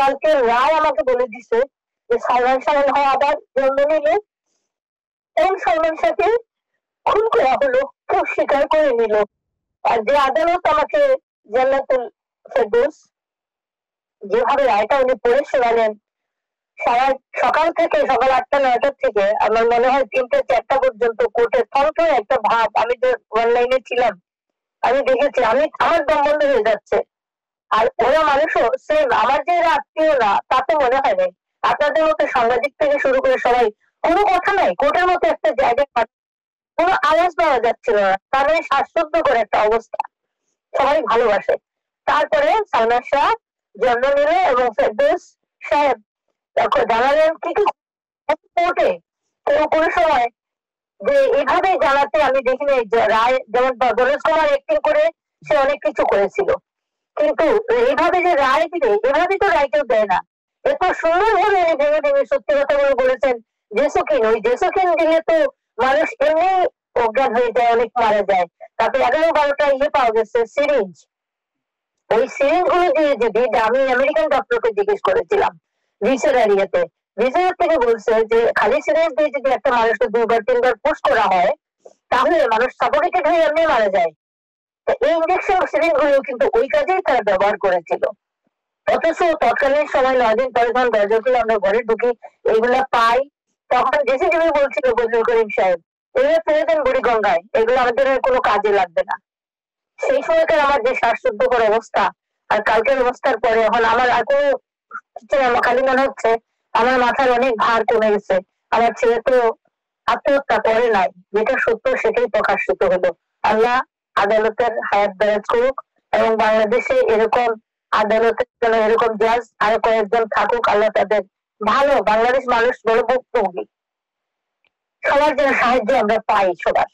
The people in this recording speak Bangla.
কালকে রায় আমাকে বলে দিছে যে সালমান শাহ হয় আবার জন্ম নিলে এবং সালমান শাহকে খুন করা হলো, কেউ স্বীকার করে নিল। আর যে আদালত আমাকে জান্নাতুল ফেরদৌস যেভাবে রায়টা উনি পড়ে শোনালেন, সারা সকাল থেকে সকাল 8টা-9টার থেকে আমার মনে হয় 3টে-4টা পর্যন্ত কোর্টের থমথমে একটা ভাব। আমি তো অনলাইনে ছিলাম, আমি দেখেছি, আমার দম বন্ধ হয়ে যাচ্ছে। আর ওরা মানুষও সেম, আমার যে এরা আত্মীয় না তাতে মনে হয় নাই। আপনাদের মতো সাংবাদিক থেকে শুরু করে সবাই, কোনো কথা নাই, কোর্টের মতো একটা জায়গায় কোনো আওয়াজ পাওয়া যাচ্ছিল না, তার মানে শ্বাসরুদ্ধকর একটা অবস্থা, সবাই ভালোবাসে। তারপরে সালমান শাহ জন্ম নিল এবং ফেরদৌস সাহেব জানালেন কি কি কোর্টে কেউ কোনো সময় যে এভাবে জানাতে আমি দেখিনি। রায় যেমন দোলেশ কুমার অ্যাক্টিং করে সে অনেক কিছু করেছিল, কিন্তু এইভাবে যে রায় দিবে, এভাবে তো রায় কেউ দেয় না। এত সুন্দর ভাবে ভেঙে ভেঙে সত্যি কথা বলে বলেছেন। জেসুকিন, ওই জেসুকিন দিলে তো মানুষ এমনি অজ্ঞান হয়ে যায়, অনেক মারা যায়। তারপরে 11-12টা পাওয়া গেছে সিরিঞ্জ, ওই সিরিঞ্জ গুলো দিয়ে যদি, আমি আমেরিকান ডক্টরকে জিজ্ঞেস করেছিলাম ভিসের এরিয়াতে, ভিসের থেকে বলছে যে খালি সিরিঞ্জ দিয়ে যদি একটা মানুষকে 2-3বার পুশ করা হয় তাহলে মানুষ সাফোকেটেড হয়ে এমনি মারা যায়। এই ইঞ্জেকশন সিরিঞ্জ গুলো কিন্তু ওই কাজেই তারা ব্যবহার করেছিল। অথচ তৎকালীন সময় 9 দিন পরে যখন দরজা খুলে আমরা ঘরে ঢুকি, এগুলা পাই, তখন জেসিটিভি বলছিল ফজলুল করিম সাহেব এগুলো ফেলে দেন বুড়িগঙ্গায়, এগুলো আমাদের কোনো কাজে লাগবে না। সেই সময়কার আমার যে শ্বাসরুদ্ধকর অবস্থা আর কালকের অবস্থার পরে এখন আমার আর কোনো কিছু আমার খালি মনে হচ্ছে আমার মাথার অনেক ভার কমে গেছে। আমার ছেলে তো আত্মহত্যা করে নাই, যেটা সত্য সেটাই প্রকাশিত হলো। আল্লাহ আদালতের হায়াত দারাজ করুক এবং বাংলাদেশে এরকম আদালতের জন্য এরকম জাজ আরো কয়েকজন থাকুক। আল্লাহ তাদের ভালো, বাংলাদেশ মানুষ বড় ভুক্তভোগী, সবার যেন সাহায্য আমরা পাই সবার।